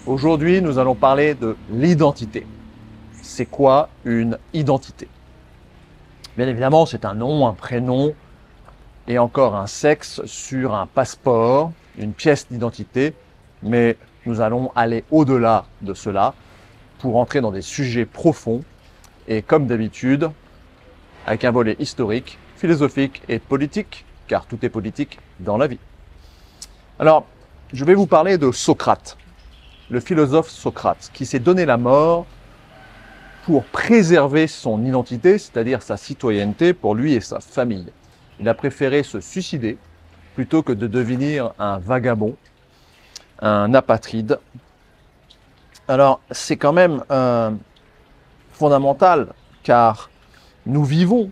Aujourd'hui, nous allons parler de l'identité. C'est quoi une identité? Bien évidemment, c'est un nom, un prénom et encore un sexe sur un passeport, une pièce d'identité, mais nous allons aller au-delà de cela pour entrer dans des sujets profonds et comme d'habitude, avec un volet historique, philosophique et politique, car tout est politique dans la vie. Alors, je vais vous parler de Socrate, le philosophe Socrate, qui s'est donné la mort pour préserver son identité, c'est-à-dire sa citoyenneté pour lui et sa famille. Il a préféré se suicider plutôt que de devenir un vagabond, un apatride. Alors, c'est quand même fondamental, car nous vivons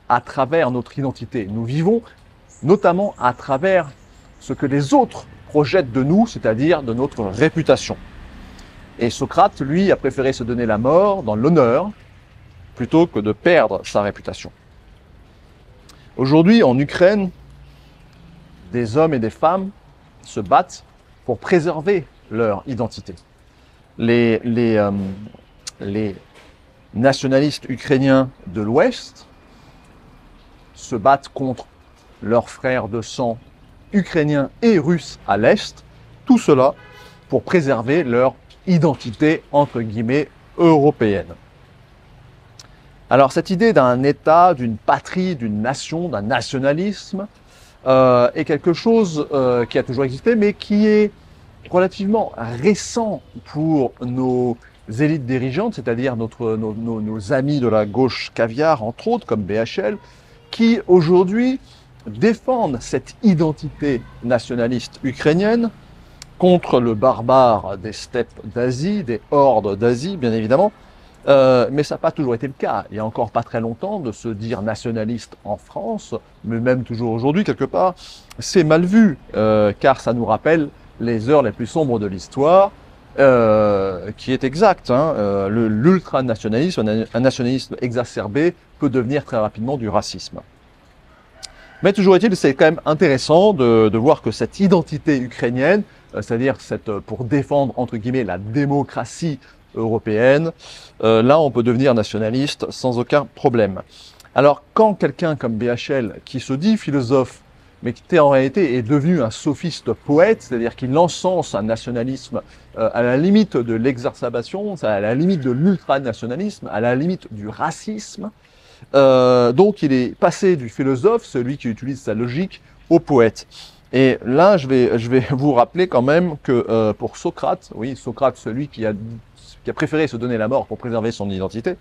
à travers notre identité. Nous vivons notamment à travers ce que les autres projettent de nous, c'est-à-dire de notre réputation. Et Socrate, lui, a préféré se donner la mort dans l'honneur plutôt que de perdre sa réputation. Aujourd'hui, en Ukraine, des hommes et des femmes se battent pour préserver leur identité. Les nationalistes ukrainiens de l'Ouest se battent contre leurs frères de sang ukrainiens et russes à l'Est, tout cela pour préserver leur identité, entre guillemets, européenne. Alors cette idée d'un État, d'une patrie, d'une nation, d'un nationalisme est quelque chose qui a toujours existé, mais qui est relativement récent pour nos élites dirigeantes, c'est-à-dire nos amis de la gauche caviar, entre autres, comme BHL, qui aujourd'hui défendent cette identité nationaliste ukrainienne contre le barbare des steppes d'Asie, des hordes d'Asie, bien évidemment. Mais ça n'a pas toujours été le cas. Il y a encore pas très longtemps, de se dire nationaliste en France, mais même toujours aujourd'hui, quelque part, c'est mal vu, car ça nous rappelle les heures les plus sombres de l'histoire, qui est exact. Hein, l'ultranationalisme, un nationalisme exacerbé, peut devenir très rapidement du racisme. Mais toujours est-il, c'est quand même intéressant de voir que cette identité ukrainienne, c'est-à-dire pour défendre, entre guillemets, la démocratie européenne, là on peut devenir nationaliste sans aucun problème. Alors quand quelqu'un comme BHL, qui se dit philosophe, mais qui en réalité est devenu un sophiste poète, c'est-à-dire qu'il encense un nationalisme à la limite de l'exacerbation, à la limite de l'ultranationalisme, à la limite du racisme, donc il est passé du philosophe, celui qui utilise sa logique, au poète. Et là, je vais vous rappeler quand même que pour Socrate, oui, Socrate, celui qui a préféré se donner la mort pour préserver son identité,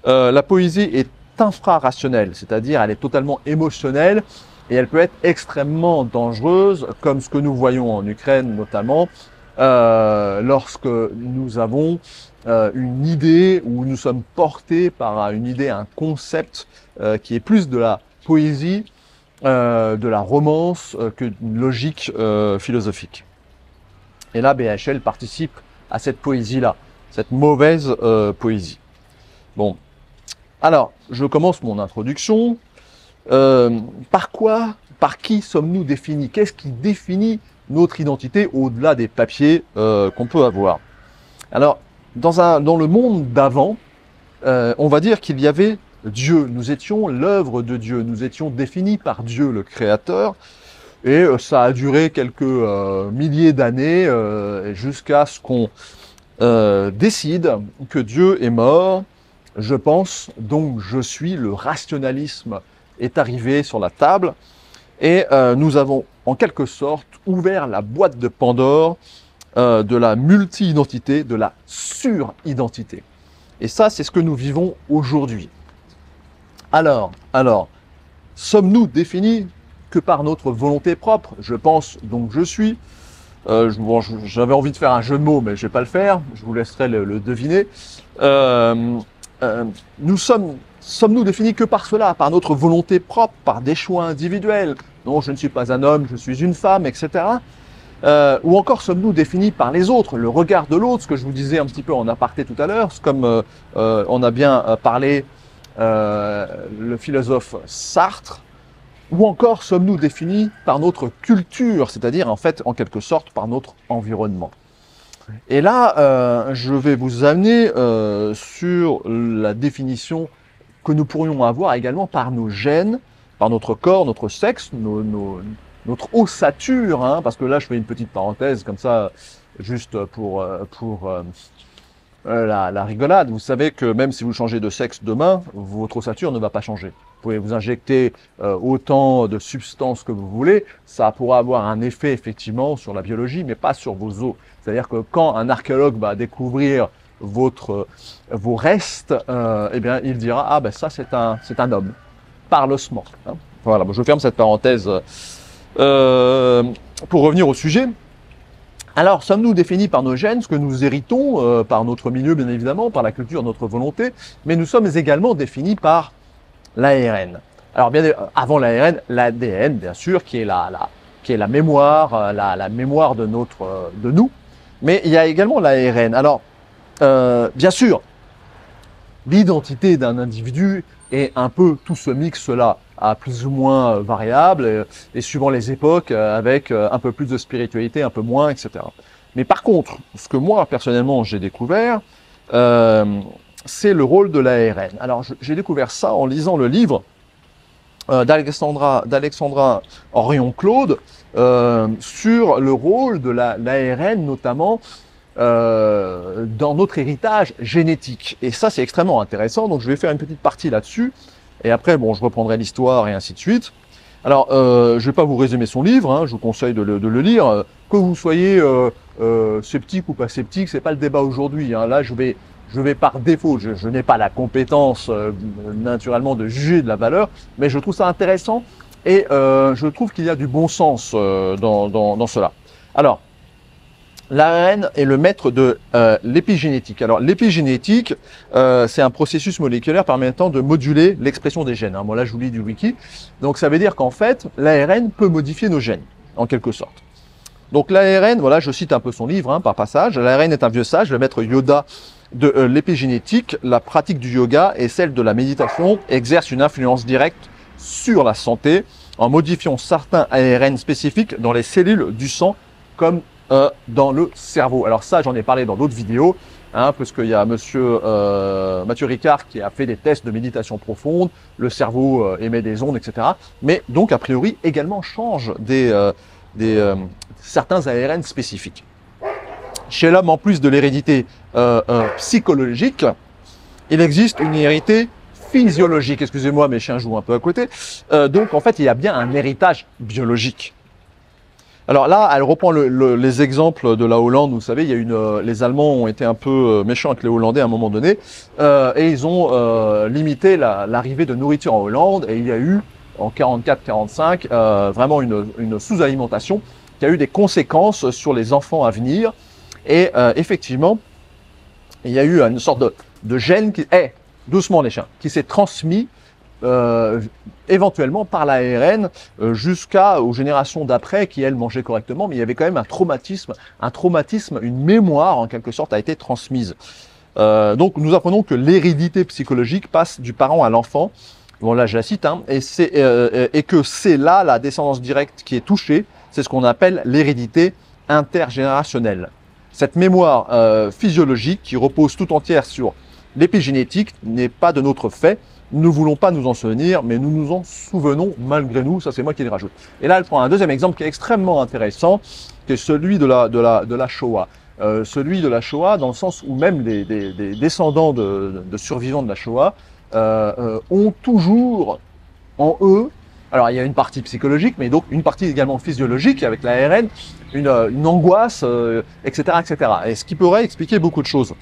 la poésie est infrarationnelle, c'est-à-dire elle est totalement émotionnelle et elle peut être extrêmement dangereuse, comme ce que nous voyons en Ukraine notamment, lorsque nous avons une idée ou nous sommes portés par une idée, un concept qui est plus de la poésie, de la romance que d'une logique philosophique. Et là, BHL participe à cette poésie-là, cette mauvaise poésie. Bon, alors, je commence mon introduction. Par qui sommes-nous définis? Qu'est-ce qui définit notre identité au-delà des papiers qu'on peut avoir? Alors, dans le monde d'avant, on va dire qu'il y avait Dieu. Nous étions l'œuvre de Dieu. Nous étions définis par Dieu, le Créateur. Et ça a duré quelques milliers d'années jusqu'à ce qu'on décide que Dieu est mort. Je pense, donc je suis. Le rationalisme est arrivé sur la table. Et nous avons en quelque sorte ouvert la boîte de Pandore de la multi-identité, de la sur-identité. Et ça, c'est ce que nous vivons aujourd'hui. Alors, sommes-nous définis que par notre volonté propre? Je pense, donc je suis. J'avais envie de faire un jeu de mots, mais je ne vais pas le faire. Je vous laisserai le deviner. Sommes-nous définis que par cela, par notre volonté propre, par des choix individuels? Non, je ne suis pas un homme, je suis une femme, etc. Ou encore sommes-nous définis par les autres, le regard de l'autre, ce que je vous disais un petit peu en aparté tout à l'heure, comme on a bien parlé le philosophe Sartre, ou encore sommes-nous définis par notre culture, c'est-à-dire en fait en quelque sorte par notre environnement. Et là, je vais vous amener sur la définition que nous pourrions avoir également par nos gènes, par notre corps, notre sexe, notre ossature, hein, parce que là, je fais une petite parenthèse comme ça, juste pour la rigolade. Vous savez que même si vous changez de sexe demain, votre ossature ne va pas changer. Vous pouvez vous injecter autant de substances que vous voulez, ça pourra avoir un effet effectivement sur la biologie, mais pas sur vos os. C'est-à-dire que quand un archéologue va découvrir vos restes, eh bien, il dira ah ben ça c'est un homme par l'ossement. Hein. Voilà, bon, je ferme cette parenthèse pour revenir au sujet. Alors, sommes-nous définis par nos gènes, ce que nous héritons, par notre milieu bien évidemment, par la culture, notre volonté, mais nous sommes également définis par l'ARN. Alors, bien avant l'ARN, l'ADN, bien sûr, qui est la mémoire, la mémoire de nous, mais il y a également l'ARN. Alors, bien sûr, l'identité d'un individu est un peu tout ce mix-là, à plus ou moins variable, et suivant les époques, avec un peu plus de spiritualité, un peu moins, etc. Mais par contre, ce que moi, personnellement, j'ai découvert, c'est le rôle de l'ARN. Alors, j'ai découvert ça en lisant le livre d'Alexandra Orion-Claude sur le rôle de l'ARN, notamment dans notre héritage génétique. Et ça, c'est extrêmement intéressant. Donc, je vais faire une petite partie là-dessus. Et après, bon, je reprendrai l'histoire et ainsi de suite. Alors, je ne vais pas vous résumer son livre. Hein, je vous conseille de le lire. Que vous soyez sceptique ou pas sceptique, c'est pas le débat aujourd'hui. Hein. Là, je vais par défaut. Je n'ai pas la compétence naturellement de juger de la valeur, mais je trouve ça intéressant et je trouve qu'il y a du bon sens dans cela. Alors, l'ARN est le maître de l'épigénétique. Alors l'épigénétique, c'est un processus moléculaire permettant de moduler l'expression des gènes. Hein. Moi là, je vous lis du wiki. Donc ça veut dire qu'en fait, l'ARN peut modifier nos gènes, en quelque sorte. Donc l'ARN, voilà, je cite un peu son livre hein, par passage. L'ARN est un vieux sage, le maître Yoda de l'épigénétique. La pratique du yoga et celle de la méditation exerce une influence directe sur la santé en modifiant certains ARN spécifiques dans les cellules du sang comme dans le cerveau. Alors ça, j'en ai parlé dans d'autres vidéos, hein, parce qu'il y a monsieur Mathieu Ricard qui a fait des tests de méditation profonde, le cerveau émet des ondes, etc. Mais donc, a priori, également change certains ARN spécifiques. Chez l'homme, en plus de l'hérédité psychologique, il existe une hérédité physiologique. Excusez-moi, mes chiens jouent un peu à côté. Donc, en fait, il y a bien un héritage biologique. Alors là, elle reprend les exemples de la Hollande. Vous savez, il y a les Allemands ont été un peu méchants avec les Hollandais à un moment donné, et ils ont limité l'arrivée de nourriture en Hollande. Et il y a eu en 44-45 vraiment une sous-alimentation qui a eu des conséquences sur les enfants à venir. Et effectivement, il y a eu une sorte de gène qui, doucement les chiens, qui s'est transmis. Éventuellement par l'ARN jusqu'aux générations d'après qui elles mangeaient correctement, mais il y avait quand même un traumatisme, une mémoire en quelque sorte a été transmise. Donc nous apprenons que l'hérédité psychologique passe du parent à l'enfant. Bon là je la cite, hein, et que c'est là la descendance directe qui est touchée. C'est ce qu'on appelle l'hérédité intergénérationnelle. Cette mémoire physiologique qui repose tout entière sur l'épigénétique n'est pas de notre fait. Nous ne voulons pas nous en souvenir, mais nous nous en souvenons malgré nous. Ça, c'est moi qui le rajoute. Et là, elle prend un deuxième exemple qui est extrêmement intéressant, qui est celui de la Shoah. Celui de la Shoah, dans le sens où même des descendants de survivants de la Shoah ont toujours en eux, alors il y a une partie psychologique, mais donc une partie également physiologique avec l'ARN, une angoisse, etc., etc. Et ce qui pourrait expliquer beaucoup de choses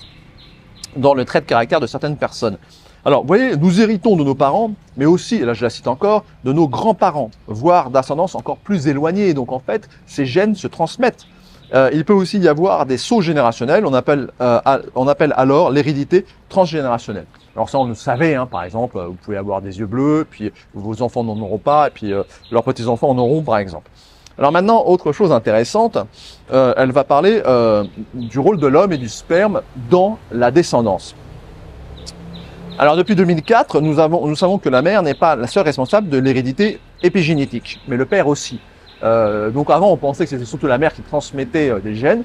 dans le trait de caractère de certaines personnes. Alors, vous voyez, nous héritons de nos parents, mais aussi, et là je la cite encore, de nos grands-parents, voire d'ascendance encore plus éloignée. Donc en fait, ces gènes se transmettent. Il peut aussi y avoir des sauts générationnels, on appelle alors l'hérédité transgénérationnelle. Alors ça, on le savait, hein, par exemple, vous pouvez avoir des yeux bleus, puis vos enfants n'en auront pas, et puis leurs petits-enfants en auront, par exemple. Alors maintenant, autre chose intéressante, elle va parler du rôle de l'homme et du sperme dans la descendance. Alors depuis 2004, nous savons que la mère n'est pas la seule responsable de l'hérédité épigénétique, mais le père aussi. Donc avant, on pensait que c'était surtout la mère qui transmettait des gènes.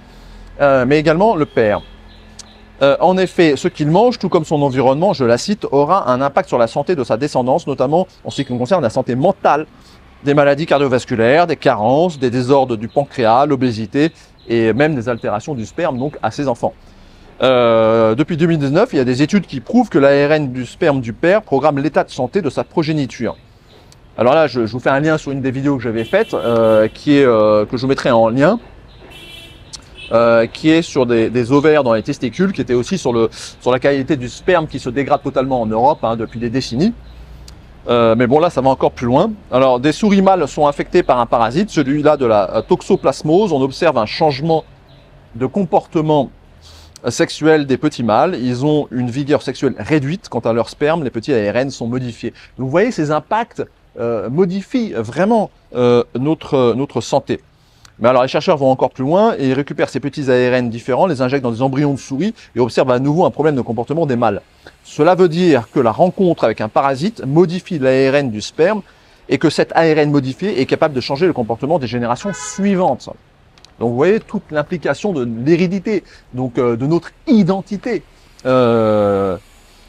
mais également le père. En effet, ce qu'il mange, tout comme son environnement, je la cite, aura un impact sur la santé de sa descendance, notamment en ce qui concerne la santé mentale, des maladies cardiovasculaires, des carences, des désordres du pancréas, l'obésité et même des altérations du sperme donc à ses enfants. Depuis 2019, il y a des études qui prouvent que l'ARN du sperme du père programme l'état de santé de sa progéniture. Alors là, je vous fais un lien sur une des vidéos que j'avais faites, que je vous mettrai en lien, qui est sur des ovaires dans les testicules, qui était aussi sur la qualité du sperme qui se dégrade totalement en Europe hein, depuis des décennies. Mais bon, là, ça va encore plus loin. Alors, des souris mâles sont infectées par un parasite, celui-là de la toxoplasmose. On observe un changement de comportement sexuel des petits mâles. Ils ont une vigueur sexuelle réduite. Quant à leur sperme, les petits ARN sont modifiés. Donc, vous voyez, ces impacts modifient vraiment notre santé. Mais alors, les chercheurs vont encore plus loin et ils récupèrent ces petits ARN différents, les injectent dans des embryons de souris et observent à nouveau un problème de comportement des mâles. Cela veut dire que la rencontre avec un parasite modifie l'ARN du sperme et que cet ARN modifié est capable de changer le comportement des générations suivantes. Donc, vous voyez toute l'implication de l'hérédité, donc de notre identité.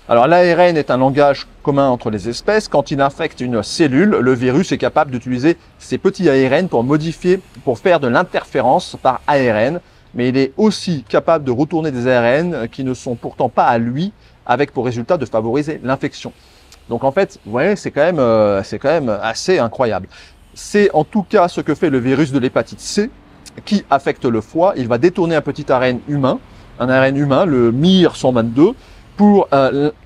Alors, l'ARN est un langage commun entre les espèces. Quand il infecte une cellule, le virus est capable d'utiliser ces petits ARN pour faire de l'interférence par ARN. Mais il est aussi capable de retourner des ARN qui ne sont pourtant pas à lui, avec pour résultat de favoriser l'infection. Donc, en fait, vous voyez, c'est quand même assez incroyable. C'est en tout cas ce que fait le virus de l'hépatite C, qui affecte le foie. Il va détourner un petit ARN humain, le MIR122, pour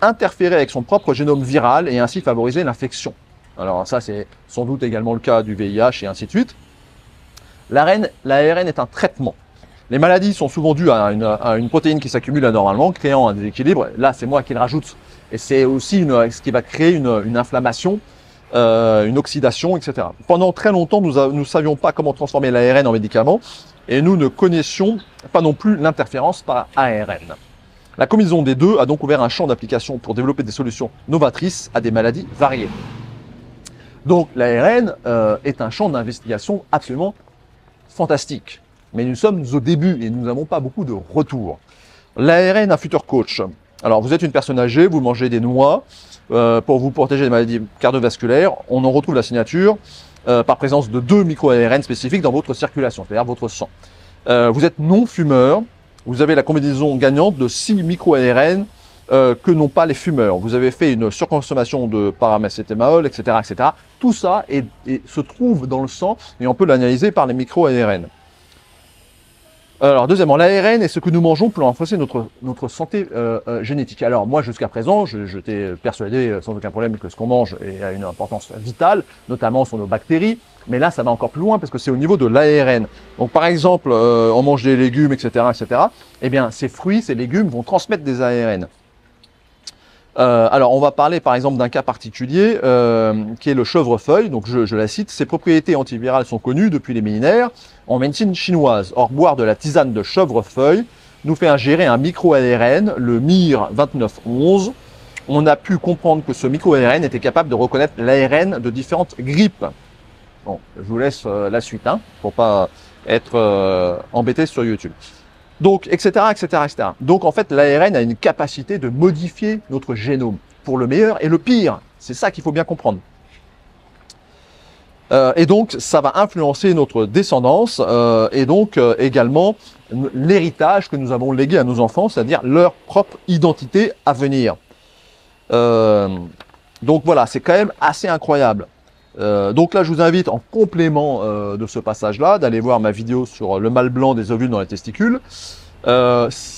interférer avec son propre génome viral et ainsi favoriser l'infection. Alors ça, c'est sans doute également le cas du VIH et ainsi de suite. L'ARN est un traitement. Les maladies sont souvent dues à une protéine qui s'accumule anormalement, créant un déséquilibre. Là, c'est moi qui le rajoute. Et c'est aussi ce qui va créer une inflammation, une oxydation, etc. Pendant très longtemps, nous ne savions pas comment transformer l'ARN en médicament et nous ne connaissions pas non plus l'interférence par ARN. La combinaison des deux a donc ouvert un champ d'application pour développer des solutions novatrices à des maladies variées. Donc l'ARN est un champ d'investigation absolument fantastique. Mais nous sommes au début et nous n'avons pas beaucoup de retours. L'ARN, un futur coach. Alors vous êtes une personne âgée, vous mangez des noix pour vous protéger des maladies cardiovasculaires. On en retrouve la signature par présence de 2 micro-ARN spécifiques dans votre circulation, c'est-à-dire votre sang. Vous êtes non-fumeur. Vous avez la combinaison gagnante de 6 micro-ARN que n'ont pas les fumeurs. Vous avez fait une surconsommation de paramacétamol, etc., etc. Tout ça se trouve dans le sang et on peut l'analyser par les micro-ARN. Alors, deuxièmement, l'ARN est ce que nous mangeons pour renforcer notre santé génétique. Alors, moi, jusqu'à présent, j'étais persuadé sans aucun problème que ce qu'on mange a une importance vitale, notamment sur nos bactéries. Mais là, ça va encore plus loin parce que c'est au niveau de l'ARN. Donc, par exemple, on mange des légumes, etc., etc. Eh bien, ces fruits, ces légumes vont transmettre des ARN. Alors, on va parler par exemple d'un cas particulier qui est le chevrefeuille. Donc, je la cite. Ses propriétés antivirales sont connues depuis les millénaires en médecine chinoise. Or, boire de la tisane de chevrefeuille nous fait ingérer un micro-ARN, le MIR2911. On a pu comprendre que ce micro-ARN était capable de reconnaître l'ARN de différentes grippes. Bon, je vous laisse la suite, hein, pour pas être embêté sur YouTube. Donc, etc., etc., etc. Donc, en fait, l'ARN a une capacité de modifier notre génome pour le meilleur et le pire. C'est ça qu'il faut bien comprendre. Et donc, ça va influencer notre descendance et donc également l'héritage que nous avons légué à nos enfants, c'est-à-dire leur propre identité à venir. Donc voilà, c'est quand même assez incroyable. Donc là, je vous invite en complément de ce passage-là d'aller voir ma vidéo sur le mâle blanc des ovules dans les testicules.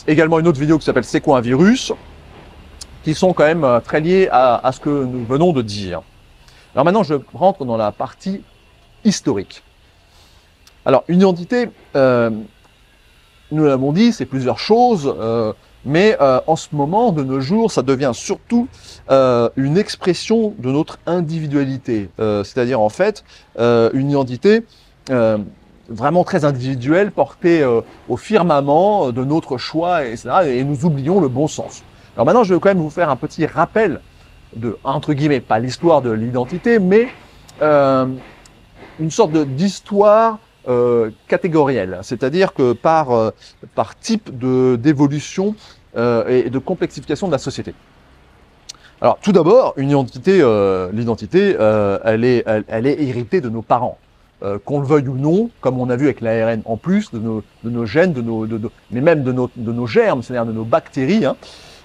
Également une autre vidéo qui s'appelle « C'est quoi un virus ?», qui sont quand même très liés à ce que nous venons de dire. Alors maintenant, je rentre dans la partie historique. Alors, une identité, nous l'avons dit, c'est plusieurs choses, mais en ce moment, de nos jours, ça devient surtout une expression de notre individualité. C'est-à-dire, en fait, une identité vraiment très individuelle, portée au firmament de notre choix, etc. Et nous oublions le bon sens. Alors maintenant, je vais quand même vous faire un petit rappel de, entre guillemets, pas l'histoire de l'identité, mais une sorte d'histoire catégorielle, c'est-à-dire que par type d'évolution et de complexification de la société. Alors, tout d'abord, une identité, l'identité, elle est héritée de nos parents. Qu'on le veuille ou non, comme on a vu avec l'ARN en plus, de nos gènes, mais même de nos germes, c'est-à-dire de nos bactéries. Hein.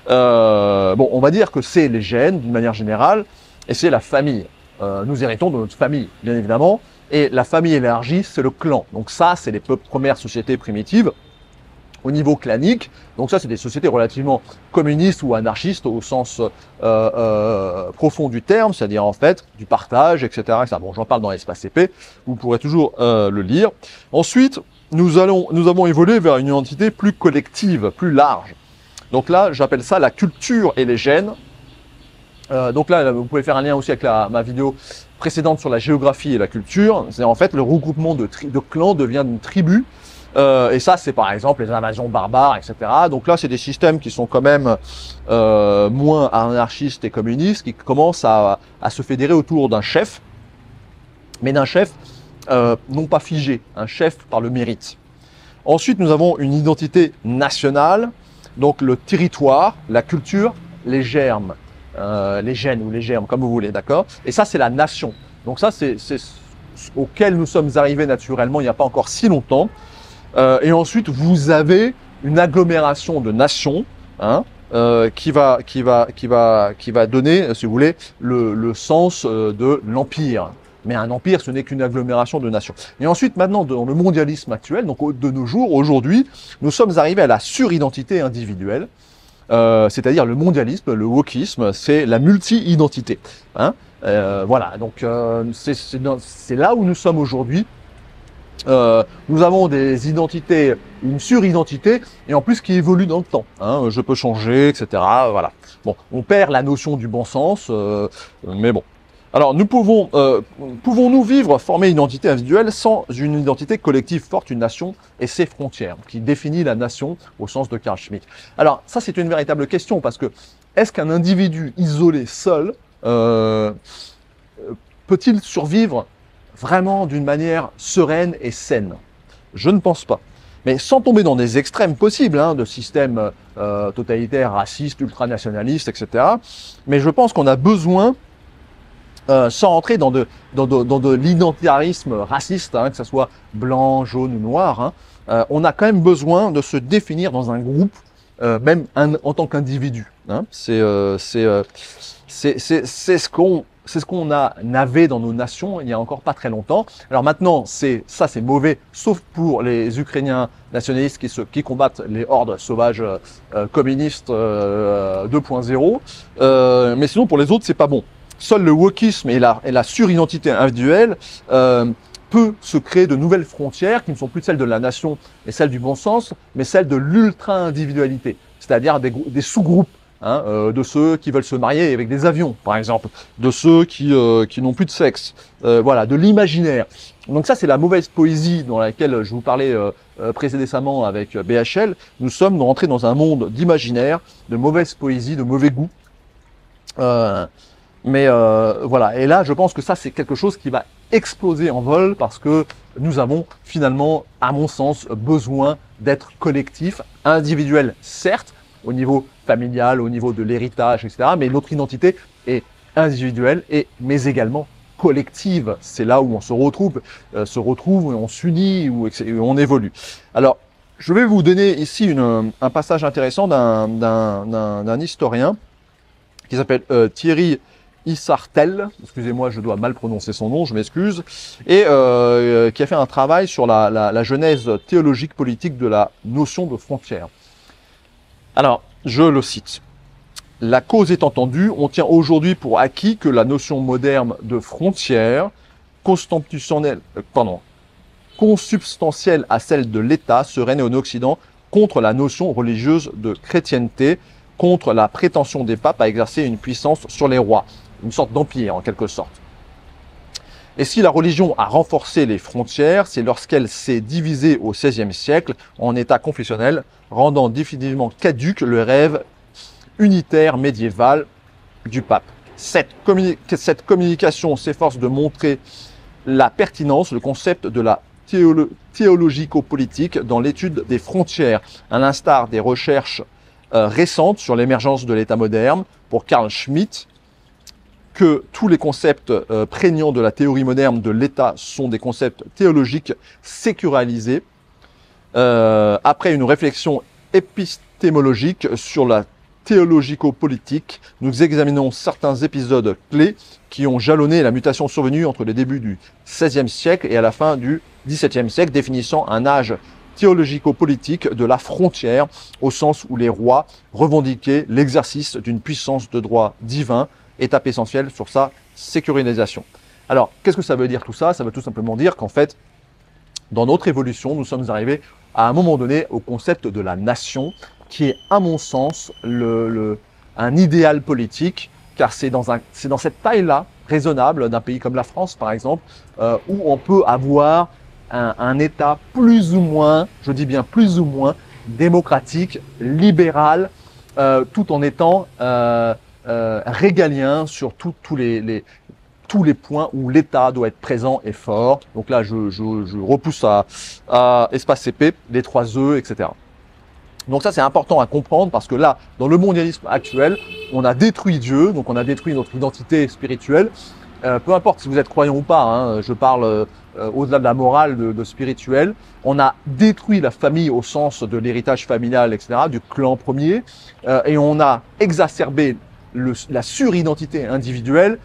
Bon, on va dire que c'est les gènes, d'une manière générale, et c'est la famille. Nous héritons de notre famille, bien évidemment, et la famille élargie, c'est le clan. Donc ça, c'est les premières sociétés primitives. Au niveau clanique, donc ça c'est des sociétés relativement communistes ou anarchistes au sens profond du terme, c'est-à-dire en fait du partage, etc. Bon, j'en parle dans l'espace CP, vous pourrez toujours le lire. Ensuite, nous avons évolué vers une identité plus collective, plus large. Donc là, j'appelle ça la culture et les gènes. Donc là, vous pouvez faire un lien aussi avec ma vidéo précédente sur la géographie et la culture. C'est en fait le regroupement de clans devient une tribu. Et ça, c'est par exemple les invasions barbares, etc. Donc là, c'est des systèmes qui sont quand même moins anarchistes et communistes, qui commencent à se fédérer autour d'un chef, mais d'un chef non pas figé, un chef par le mérite. Ensuite, nous avons une identité nationale, donc le territoire, la culture, les germes, les gènes ou les germes, comme vous voulez, d'accord? Et ça, c'est la nation. Donc ça, c'est auquel nous sommes arrivés naturellement il n'y a pas encore si longtemps. Et ensuite, vous avez une agglomération de nations hein, qui va donner, si vous voulez, le sens de l'empire. Mais un empire, ce n'est qu'une agglomération de nations. Et ensuite, maintenant, dans le mondialisme actuel, donc de nos jours, aujourd'hui, nous sommes arrivés à la suridentité individuelle, c'est-à-dire le mondialisme, le wokisme, c'est la multi-identité. Hein. Voilà, donc c'est là où nous sommes aujourd'hui. Nous avons des identités, une suridentité, et en plus qui évolue dans le temps. Hein, je peux changer, etc. Voilà. Bon, on perd la notion du bon sens, mais bon. Alors, pouvons-nous vivre, former une identité individuelle sans une identité collective forte, une nation et ses frontières, qui définit la nation au sens de Carl Schmitt. Alors, ça c'est une véritable question, parce que est-ce qu'un individu isolé, seul, peut-il survivre vraiment d'une manière sereine et saine? Je ne pense pas. Mais sans tomber dans des extrêmes possibles, hein, de systèmes totalitaires, racistes, ultranationalistes, etc. Mais je pense qu'on a besoin, sans rentrer dans de l'identitarisme raciste, hein, que ce soit blanc, jaune ou noir, hein, on a quand même besoin de se définir dans un groupe, même en tant qu'individu. Hein. C'est ce qu'on avait dans nos nations il y a encore pas très longtemps. Alors maintenant, c'est mauvais, sauf pour les Ukrainiens nationalistes qui combattent les hordes sauvages communistes 2.0. Mais sinon, pour les autres, c'est pas bon. Seul le wokisme et la suridentité individuelle peut se créer de nouvelles frontières qui ne sont plus celles de la nation et celles du bon sens, mais celles de l'ultra-individualité, c'est-à-dire des sous-groupes. Hein, de ceux qui veulent se marier avec des avions, par exemple, de ceux qui n'ont plus de sexe, voilà, de l'imaginaire. Donc ça, c'est la mauvaise poésie dans laquelle je vous parlais précédemment avec BHL. Nous sommes rentrés dans un monde d'imaginaire, de mauvaise poésie, de mauvais goût. Mais voilà, et là, je pense que ça, c'est quelque chose qui va exploser en vol parce que nous avons finalement, à mon sens, besoin d'être collectifs, individuels, certes, au niveau familial, au niveau de l'héritage, etc. Mais notre identité est individuelle, mais également collective. C'est là où on se retrouve, où on s'unit, où on évolue. Alors, je vais vous donner ici un passage intéressant d'un historien qui s'appelle Thierry Isartel, excusez-moi, je dois mal prononcer son nom, je m'excuse, et qui a fait un travail sur la genèse théologique politique de la notion de frontière. Alors, je le cite. La cause est entendue, on tient aujourd'hui pour acquis que la notion moderne de frontière, consubstantielle à celle de l'État, serait née en Occident contre la notion religieuse de chrétienté, contre la prétention des papes à exercer une puissance sur les rois, une sorte d'empire en quelque sorte. Et si la religion a renforcé les frontières, c'est lorsqu'elle s'est divisée au XVIe siècle en États confessionnels, rendant définitivement caduque le rêve unitaire médiéval du pape. Cette communication s'efforce de montrer la pertinence, le concept de la théologico-politique dans l'étude des frontières, à l'instar des recherches récentes sur l'émergence de l'État moderne pour Carl Schmitt, que tous les concepts prégnants de la théorie moderne de l'État sont des concepts théologiques sécularisés. Après une réflexion épistémologique sur la théologico-politique, nous examinons certains épisodes clés qui ont jalonné la mutation survenue entre les débuts du XVIe siècle et à la fin du XVIIe siècle, définissant un âge théologico-politique de la frontière, au sens où les rois revendiquaient l'exercice d'une puissance de droit divin, étape essentielle sur sa sécurisation. Alors, qu'est-ce que ça veut dire tout ça? Ça veut tout simplement dire qu'en fait, dans notre évolution, nous sommes arrivés à un moment donné au concept de la nation, qui est, à mon sens, un idéal politique, car c'est dans cette taille-là, raisonnable, d'un pays comme la France, par exemple, où on peut avoir un État plus ou moins, je dis bien plus ou moins, démocratique, libéral, tout en étant régalien sur tous les points où l'État doit être présent et fort. Donc là, je repousse à espace CP, les 3 E, etc. Donc ça, c'est important à comprendre parce que là, dans le mondialisme actuel, on a détruit Dieu, donc on a détruit notre identité spirituelle. Peu importe si vous êtes croyant ou pas, hein, je parle au-delà de la morale, de spirituel. On a détruit la famille au sens de l'héritage familial, etc., du clan premier, et on a exacerbé la suridentité individuelle,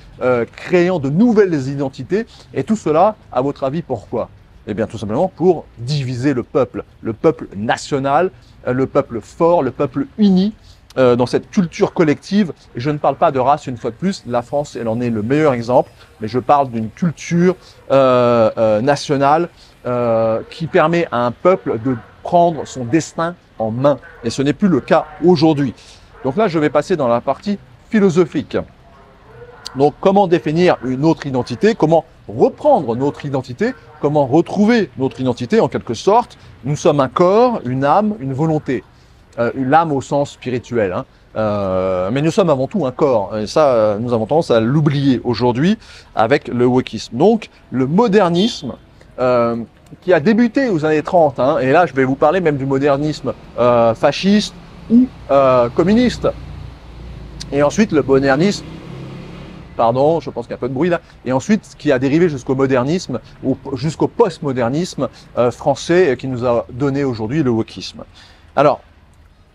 créant de nouvelles identités. Et tout cela, à votre avis, pourquoi? Eh bien, tout simplement pour diviser le peuple national, le peuple fort, le peuple uni, dans cette culture collective. Et je ne parle pas de race une fois de plus, la France, elle en est le meilleur exemple, mais je parle d'une culture nationale qui permet à un peuple de prendre son destin en main. Et ce n'est plus le cas aujourd'hui. Donc là, je vais passer dans la partie philosophique. Donc, comment définir une autre identité? Comment reprendre notre identité? Comment retrouver notre identité en quelque sorte? Nous sommes un corps, une âme, une volonté. L'âme au sens spirituel, hein. Mais nous sommes avant tout un corps. Et ça, nous avons tendance à l'oublier aujourd'hui avec le wokisme. Donc, le modernisme qui a débuté aux années 30, hein, et là, je vais vous parler même du modernisme fasciste ou communiste. Et ensuite, le modernisme, pardon, je pense qu'il y a un peu de bruit là, et ensuite, qui a dérivé jusqu'au modernisme, ou jusqu'au postmodernisme français qui nous a donné aujourd'hui le wokisme. Alors,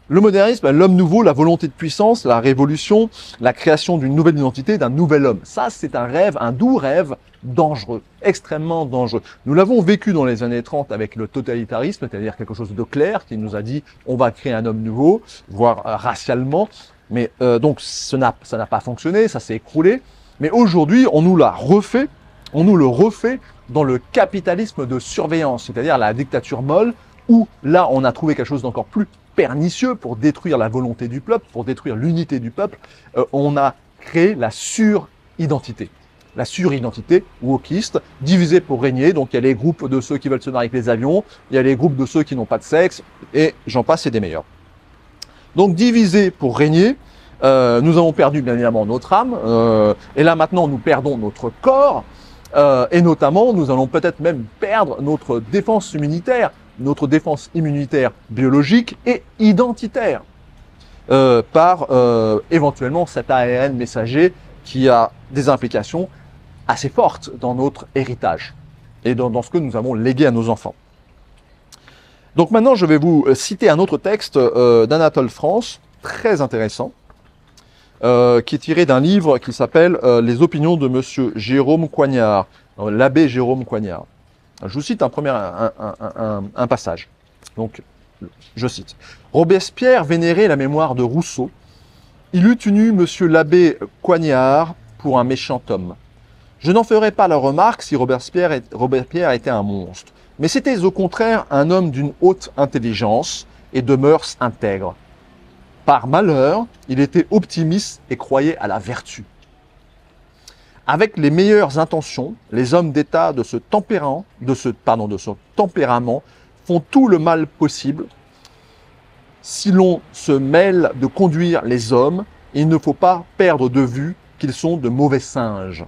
le modernisme, l'homme nouveau, la volonté de puissance, la révolution, la création d'une nouvelle identité, d'un nouvel homme. Ça, c'est un rêve, un doux rêve dangereux, extrêmement dangereux. Nous l'avons vécu dans les années 30 avec le totalitarisme, c'est-à-dire quelque chose de clair qui nous a dit on va créer un homme nouveau, voire racialement. Mais donc ça n'a pas fonctionné, ça s'est écroulé. Mais aujourd'hui, on nous l'a refait, on nous le refait dans le capitalisme de surveillance, c'est-à-dire la dictature molle, où là, on a trouvé quelque chose d'encore plus pernicieux pour détruire la volonté du peuple, pour détruire l'unité du peuple. On a créé la suridentité. La suridentité wokiste, divisée pour régner. Donc il y a les groupes de ceux qui veulent se marier avec les avions, il y a les groupes de ceux qui n'ont pas de sexe, et j'en passe et des meilleurs. Donc divisé pour régner, nous avons perdu bien évidemment notre âme, et là maintenant nous perdons notre corps, et notamment nous allons peut-être même perdre notre défense immunitaire biologique et identitaire, par éventuellement cet ARN messager qui a des implications assez fortes dans notre héritage et dans ce que nous avons légué à nos enfants. Donc maintenant, je vais vous citer un autre texte d'Anatole France, très intéressant, qui est tiré d'un livre qui s'appelle « Les opinions de Monsieur Jérôme Coignard », l'abbé Jérôme Coignard. Je vous cite un passage. Donc, je cite. « Robespierre vénérait la mémoire de Rousseau. Il eût tenu Monsieur l'abbé Coignard pour un méchant homme. Je n'en ferai pas la remarque si Robespierre était un monstre. Mais c'était au contraire un homme d'une haute intelligence et de mœurs intègres. Par malheur, il était optimiste et croyait à la vertu. Avec les meilleures intentions, les hommes d'État de ce tempérament font tout le mal possible. Si l'on se mêle de conduire les hommes, il ne faut pas perdre de vue qu'ils sont de mauvais singes.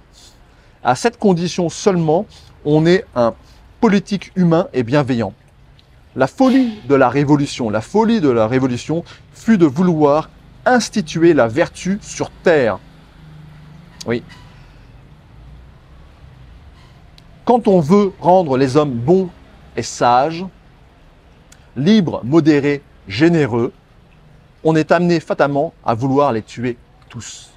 À cette condition seulement, on est un politique humain et bienveillant. La folie de la Révolution, fut de vouloir instituer la vertu sur terre. Oui. Quand on veut rendre les hommes bons et sages, libres, modérés, généreux, on est amené fatalement à vouloir les tuer tous.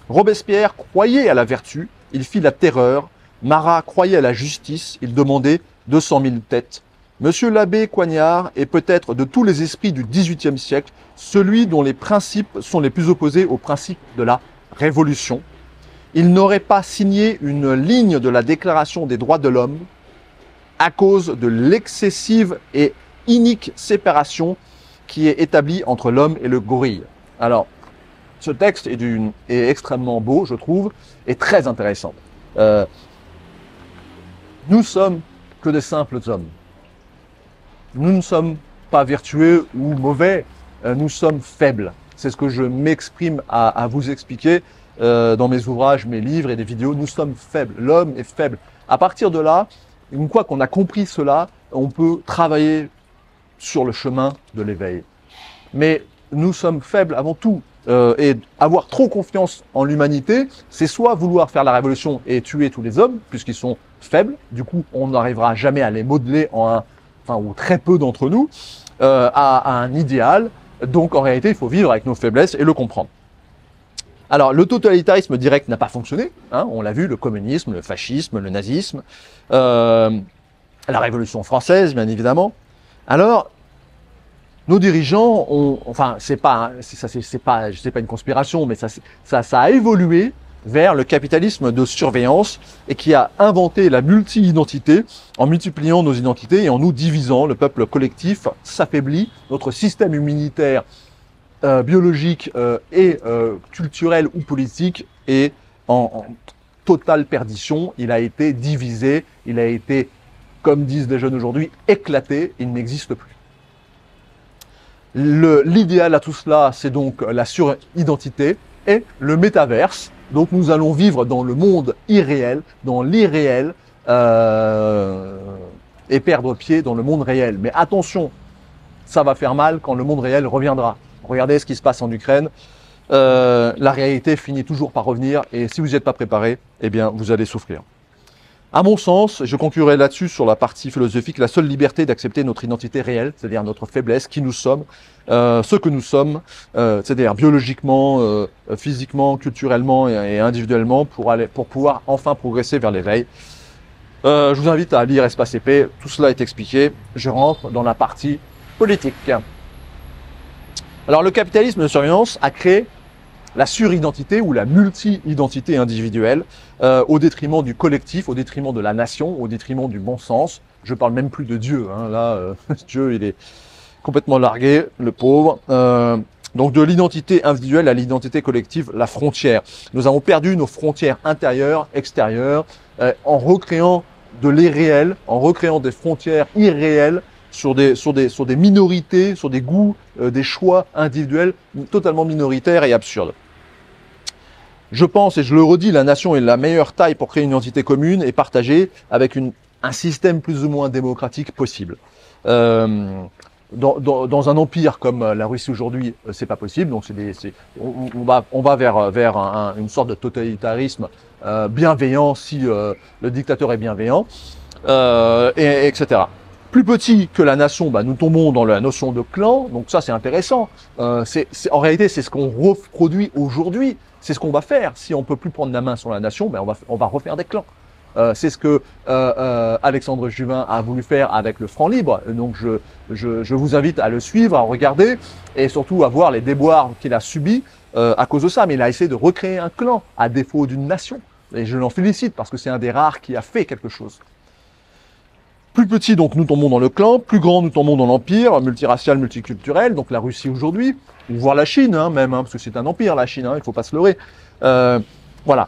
Robespierre croyait à la vertu, il fit la terreur. Marat croyait à la justice, il demandait 200 000 têtes. Monsieur l'abbé Coignard est peut-être de tous les esprits du XVIIIe siècle celui dont les principes sont les plus opposés aux principes de la Révolution. Il n'aurait pas signé une ligne de la Déclaration des droits de l'homme à cause de l'excessive et inique séparation qui est établie entre l'homme et le gorille. Alors, ce texte est extrêmement beau, je trouve, et très intéressant. Nous sommes que des simples hommes. Nous ne sommes pas vertueux ou mauvais, nous sommes faibles. C'est ce que je m'exprime à vous expliquer dans mes ouvrages, mes livres et des vidéos. Nous sommes faibles, l'homme est faible. À partir de là, une fois qu'on a compris cela, on peut travailler sur le chemin de l'éveil. Mais nous sommes faibles avant tout. Et avoir trop confiance en l'humanité, c'est soit vouloir faire la révolution et tuer tous les hommes, puisqu'ils sont faibles, du coup on n'arrivera jamais à les modeler ou très peu d'entre nous, à un idéal. Donc en réalité, il faut vivre avec nos faiblesses et le comprendre. Alors le totalitarisme direct n'a pas fonctionné, hein, on l'a vu, le communisme, le fascisme, le nazisme, la Révolution française bien évidemment. Alors, nos dirigeants ont, c'est pas une conspiration, mais ça a évolué vers le capitalisme de surveillance et qui a inventé la multi-identité en multipliant nos identités et en nous divisant. Le peuple collectif s'affaiblit, notre système immunitaire biologique et culturel ou politique est en totale perdition. Il a été divisé, il a été, comme disent les jeunes aujourd'hui, éclaté, il n'existe plus. L'idéal à tout cela, c'est donc la suridentité et le métaverse. Donc nous allons vivre dans le monde irréel, dans l'irréel, et perdre pied dans le monde réel. Mais attention, ça va faire mal quand le monde réel reviendra. Regardez ce qui se passe en Ukraine. La réalité finit toujours par revenir et si vous n'êtes pas préparé, eh bien vous allez souffrir. À mon sens, je conclurai là-dessus sur la partie philosophique, la seule liberté d'accepter notre identité réelle, c'est-à-dire notre faiblesse, qui nous sommes, ce que nous sommes, c'est-à-dire biologiquement, physiquement, culturellement et individuellement pour pouvoir enfin progresser vers l'éveil. Je vous invite à lire Espace et Paix, tout cela est expliqué. Je rentre dans la partie politique. Alors le capitalisme de surveillance a créé la suridentité ou la multi-identité individuelle au détriment du collectif, au détriment de la nation, au détriment du bon sens. Je parle même plus de Dieu, hein. Là, Dieu il est complètement largué, le pauvre. Donc de l'identité individuelle à l'identité collective, la frontière. Nous avons perdu nos frontières intérieures, extérieures, en recréant de l'irréel, en recréant des frontières irréelles sur des minorités, sur des goûts, des choix individuels totalement minoritaires et absurdes. Je pense, et je le redis, la nation est la meilleure taille pour créer une identité commune et partagée avec un système plus ou moins démocratique possible. Dans un empire comme la Russie aujourd'hui, c'est pas possible. Donc on va vers une sorte de totalitarisme bienveillant si le dictateur est bienveillant, etc. Plus petit que la nation, nous tombons dans la notion de clan. Donc ça, c'est intéressant. En réalité, c'est ce qu'on reproduit aujourd'hui. C'est ce qu'on va faire. Si on ne peut plus prendre la main sur la nation, on va refaire des clans. C'est ce que Alexandre Juvin a voulu faire avec le franc libre. Donc je vous invite à le suivre, à regarder et surtout à voir les déboires qu'il a subis à cause de ça. Mais il a essayé de recréer un clan à défaut d'une nation. Et je l'en félicite parce que c'est un des rares qui a fait quelque chose. Plus petit, donc, nous tombons dans le clan. Plus grand, nous tombons dans l'empire multiracial, multiculturel. Donc, la Russie aujourd'hui, ou voire la Chine, même, parce que c'est un empire, la Chine, il ne faut pas se leurrer. Voilà.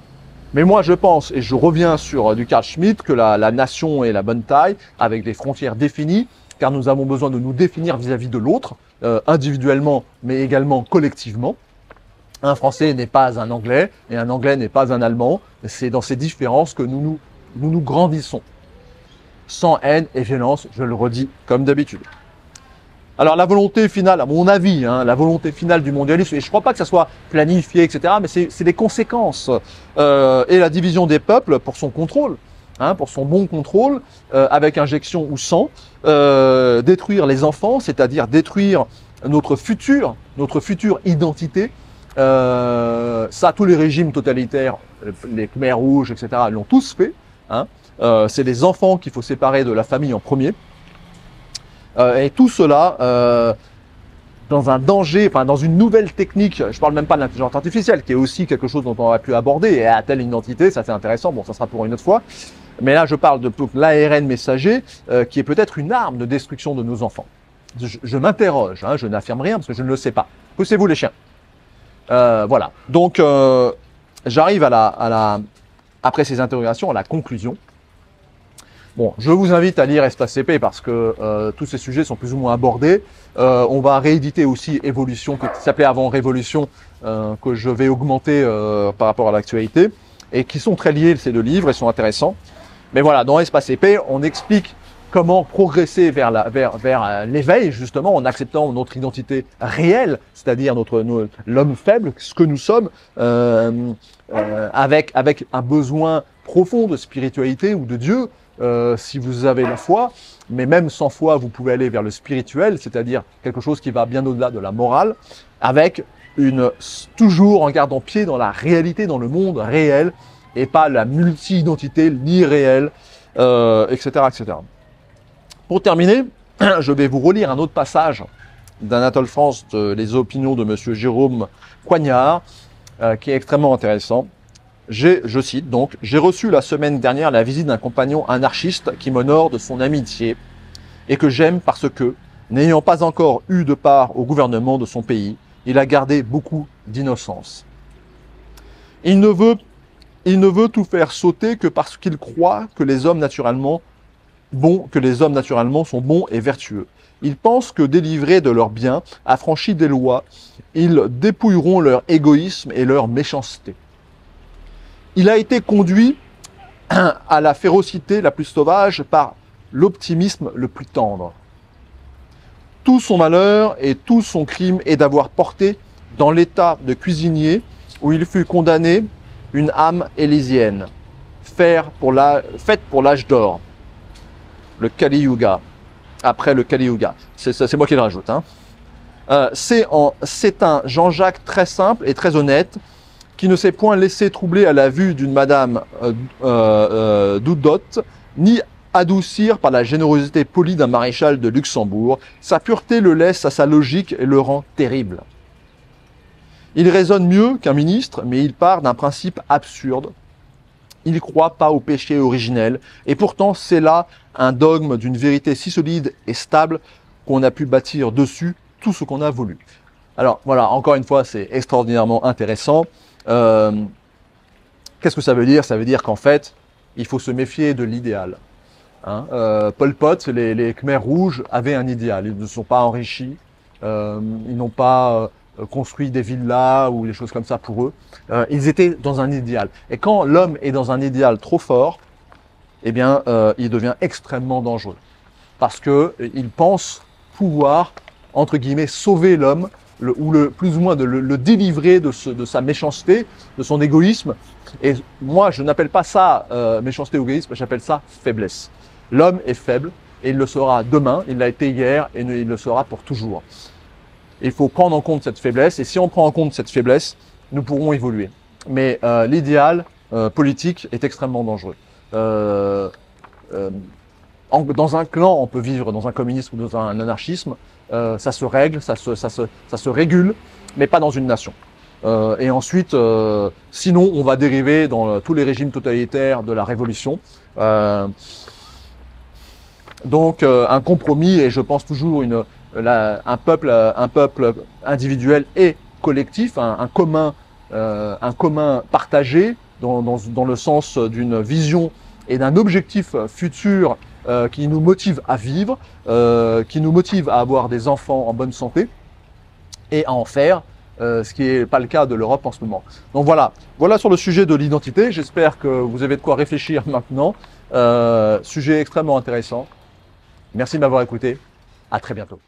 Mais moi, je pense, et je reviens sur du Carl Schmitt, que la nation est la bonne taille, avec des frontières définies, car nous avons besoin de nous définir vis-à-vis de l'autre, individuellement, mais également collectivement. Un Français n'est pas un Anglais, et un Anglais n'est pas un Allemand. C'est dans ces différences que nous grandissons. sans haine et violence, je le redis comme d'habitude. Alors la volonté finale, à mon avis, la volonté finale du mondialisme, et je ne crois pas que ça soit planifié, etc., mais c'est les conséquences et la division des peuples pour son contrôle, pour son bon contrôle, avec injection ou sans, détruire les enfants, c'est-à-dire détruire notre future identité. Ça, tous les régimes totalitaires, les Khmers rouges, etc., l'ont tous fait. C'est les enfants qu'il faut séparer de la famille en premier. Et tout cela dans un danger, enfin dans une nouvelle technique, je parle même pas de l'intelligence artificielle, qui est aussi quelque chose dont on aurait pu aborder, et a-t-elle une identité, ça c'est intéressant, bon ça sera pour une autre fois. Mais là je parle de l'ARN messager, qui est peut-être une arme de destruction de nos enfants. Je m'interroge, je n'affirme rien parce que je ne le sais pas. Poussez-vous les chiens. Voilà, donc j'arrive après ces interrogations, à la conclusion. Bon, je vous invite à lire Espace CP parce que tous ces sujets sont plus ou moins abordés. On va rééditer aussi Évolution, qui s'appelait avant Révolution, que je vais augmenter par rapport à l'actualité, et qui sont très liés, ces deux livres, ils sont intéressants. Mais voilà, dans Espace CP, on explique comment progresser vers l'éveil, justement, en acceptant notre identité réelle, c'est-à-dire l'homme faible, ce que nous sommes, avec un besoin profond de spiritualité ou de Dieu, si vous avez la foi, mais même sans foi, vous pouvez aller vers le spirituel, c'est-à-dire quelque chose qui va bien au-delà de la morale, avec toujours en gardant pied dans la réalité, dans le monde réel, et pas la multi-identité, l'irréel, etc., etc. Pour terminer, je vais vous relire un autre passage d'Anatole France, Les opinions de Monsieur Jérôme Coignard, qui est extrêmement intéressant. Je cite donc, « J'ai reçu la semaine dernière la visite d'un compagnon anarchiste qui m'honore de son amitié et que j'aime parce que, n'ayant pas encore eu de part au gouvernement de son pays, il a gardé beaucoup d'innocence. Il ne veut tout faire sauter que parce qu'il croit que les hommes naturellement sont bons et vertueux. Ils pensent que délivrés de leurs biens, affranchis des lois, ils dépouilleront leur égoïsme et leur méchanceté. Il a été conduit à la férocité la plus sauvage par l'optimisme le plus tendre. Tout son malheur et tout son crime est d'avoir porté dans l'état de cuisinier où il fut condamné une âme élysienne, faite pour l'âge d'or, le Kali Yuga, après le Kali Yuga. C'est moi qui le rajoute. C'est un Jean-Jacques très simple et très honnête, qui ne s'est point laissé troubler à la vue d'une madame Doudotte, ni adoucir par la générosité polie d'un maréchal de Luxembourg. Sa pureté le laisse à sa logique et le rend terrible. Il raisonne mieux qu'un ministre, mais il part d'un principe absurde. Il ne croit pas au péché originel, et pourtant c'est là un dogme d'une vérité si solide et stable qu'on a pu bâtir dessus tout ce qu'on a voulu. Alors voilà, encore une fois, c'est extraordinairement intéressant. Qu'est-ce que ça veut dire? Ça veut dire qu'en fait, il faut se méfier de l'idéal. Pol Pot, les Khmers rouges avaient un idéal. Ils ne sont pas enrichis, ils n'ont pas construit des villas ou des choses comme ça pour eux. Ils étaient dans un idéal. Et quand l'homme est dans un idéal trop fort, eh bien, il devient extrêmement dangereux. Parce qu'il pense pouvoir, entre guillemets, sauver l'homme, plus ou moins de le délivrer de sa méchanceté, de son égoïsme. Et moi, je n'appelle pas ça méchanceté ou égoïsme, j'appelle ça faiblesse. L'homme est faible, et il le sera demain, il l'a été hier, et il le sera pour toujours. Il faut prendre en compte cette faiblesse, et si on prend en compte cette faiblesse, nous pourrons évoluer. Mais l'idéal politique est extrêmement dangereux. Dans un clan, on peut vivre dans un communisme ou dans un anarchisme, ça se règle, ça se régule, mais pas dans une nation. Et ensuite, sinon, on va dériver dans tous les régimes totalitaires de la révolution. Donc, un compromis, et je pense toujours un peuple individuel et collectif, un commun partagé dans le sens d'une vision et d'un objectif futur qui nous motive à vivre, qui nous motive à avoir des enfants en bonne santé et à en faire, ce qui n'est pas le cas de l'Europe en ce moment. Donc voilà sur le sujet de l'identité. J'espère que vous avez de quoi réfléchir maintenant. Sujet extrêmement intéressant. Merci de m'avoir écouté. À très bientôt.